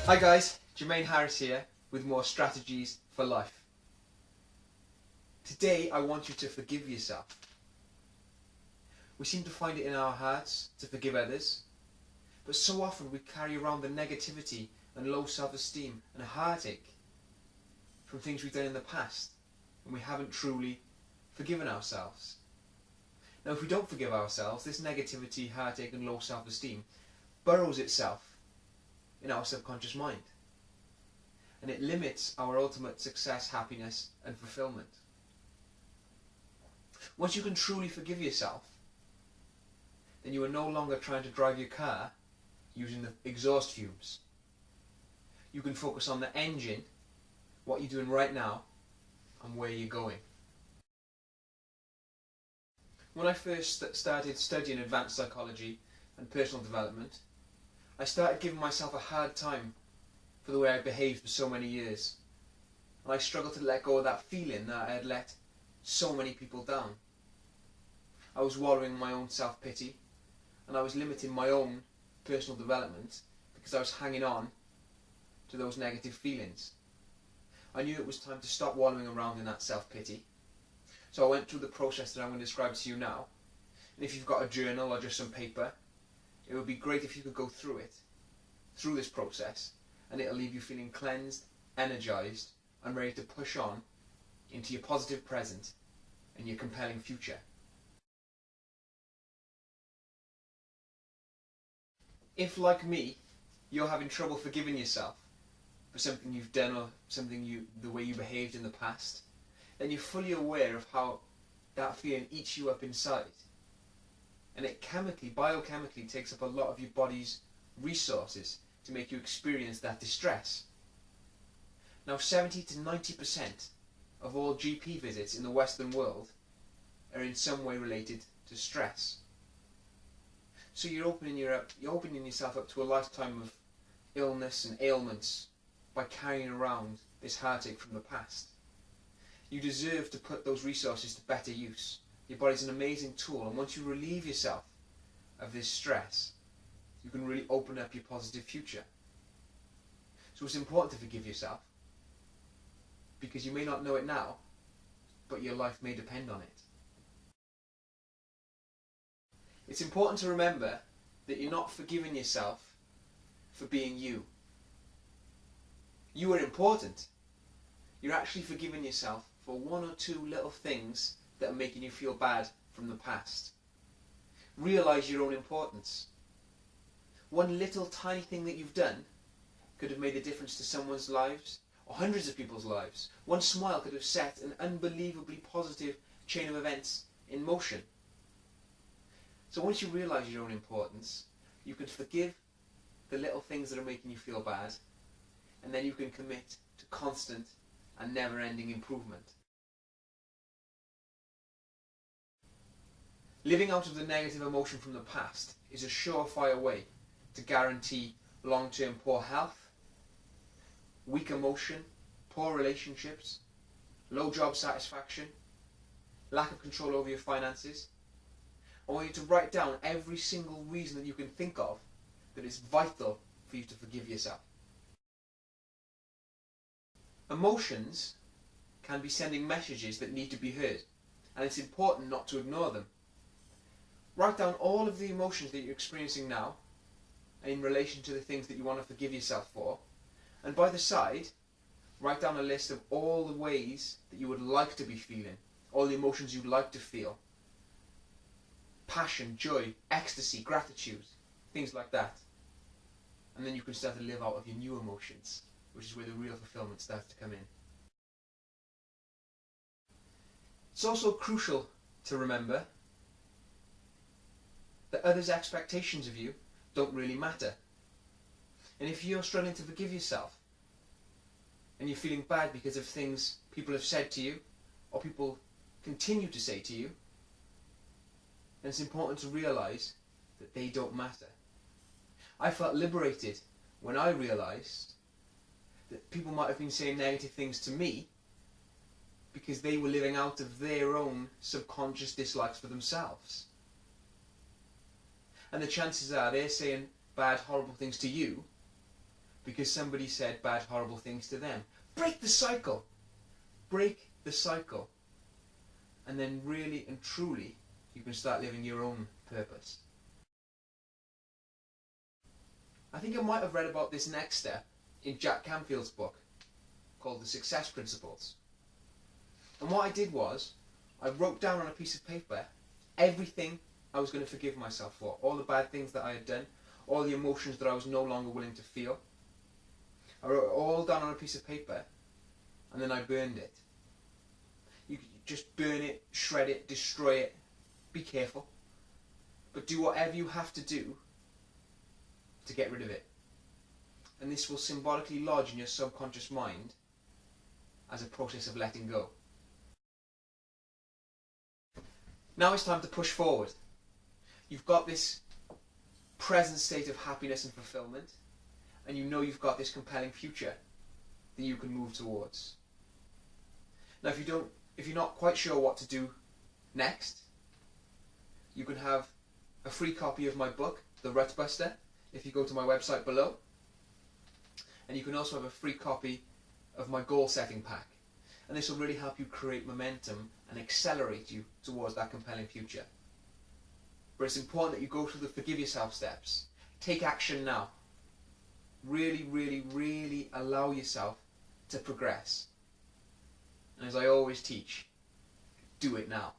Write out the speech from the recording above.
Hi guys, Jermaine Harris here with more strategies for life. Today I want you to forgive yourself. We seem to find it in our hearts to forgive others, but so often we carry around the negativity and low self-esteem and heartache from things we've done in the past, and we haven't truly forgiven ourselves. Now if we don't forgive ourselves, this negativity, heartache and low self-esteem burrows itself in our subconscious mind, and it limits our ultimate success, happiness and fulfillment. Once you can truly forgive yourself, then you are no longer trying to drive your car using the exhaust fumes. You can focus on the engine, what you're doing right now and where you're going. When I first started studying advanced psychology and personal development, I started giving myself a hard time for the way I behaved for so many years. And I struggled to let go of that feeling that I had let so many people down. I was wallowing in my own self-pity, and I was limiting my own personal development because I was hanging on to those negative feelings. I knew it was time to stop wallowing around in that self-pity. So I went through the process that I'm going to describe to you now. And if you've got a journal or just some paper, it would be great if you could go through this process, and it'll leave you feeling cleansed, energized and ready to push on into your positive present and your compelling future. If, like me, you're having trouble forgiving yourself for something you've done or the way you behaved in the past, then you're fully aware of how that feeling eats you up inside. And it biochemically takes up a lot of your body's resources to make you experience that distress. Now 70 to 90% of all GP visits in the Western world are in some way related to stress. So you're opening yourself up to a lifetime of illness and ailments by carrying around this heartache from the past. You deserve to put those resources to better use. Your body's an amazing tool, and once you relieve yourself of this stress, you can really open up your positive future. So it's important to forgive yourself, because you may not know it now, but your life may depend on it. It's important to remember that you're not forgiving yourself for being you. You are important. You're actually forgiving yourself for one or two little things that are making you feel bad from the past. Realise your own importance. One little tiny thing that you've done could have made a difference to someone's lives or hundreds of people's lives. One smile could have set an unbelievably positive chain of events in motion. So once you realise your own importance, you can forgive the little things that are making you feel bad, and then you can commit to constant and never-ending improvement. Living out of the negative emotion from the past is a surefire way to guarantee long-term poor health, weak emotion, poor relationships, low job satisfaction, lack of control over your finances. I want you to write down every single reason that you can think of that is vital for you to forgive yourself. Emotions can be sending messages that need to be heard, and it's important not to ignore them. Write down all of the emotions that you're experiencing now in relation to the things that you want to forgive yourself for, and by the side, write down a list of all the ways that you would like to be feeling, all the emotions you'd like to feel. Passion, joy, ecstasy, gratitude, things like that. And then you can start to live out of your new emotions, which is where the real fulfillment starts to come in. It's also crucial to remember that others' expectations of you don't really matter. And if you're struggling to forgive yourself, and you're feeling bad because of things people have said to you, or people continue to say to you, then it's important to realise that they don't matter. I felt liberated when I realised that people might have been saying negative things to me because they were living out of their own subconscious dislikes for themselves. And the chances are they're saying bad, horrible things to you because somebody said bad, horrible things to them. Break the cycle. Break the cycle. And then really and truly, you can start living your own purpose. I think I might have read about this next step in Jack Canfield's book called The Success Principles. And what I did was, I wrote down on a piece of paper everything I was going to forgive myself for, all the bad things that I had done, all the emotions that I was no longer willing to feel. I wrote it all down on a piece of paper, and then I burned it. You just burn it, shred it, destroy it. Be careful. But do whatever you have to do to get rid of it. And this will symbolically lodge in your subconscious mind as a process of letting go. Now it's time to push forward. You've got this present state of happiness and fulfillment, and you know you've got this compelling future that you can move towards. Now if you're not quite sure what to do next, you can have a free copy of my book, The Rut Buster, if you go to my website below. And you can also have a free copy of my goal setting pack. And this will really help you create momentum and accelerate you towards that compelling future. But it's important that you go through the forgive yourself steps. Take action now. Really, really, really allow yourself to progress. And as I always teach, do it now.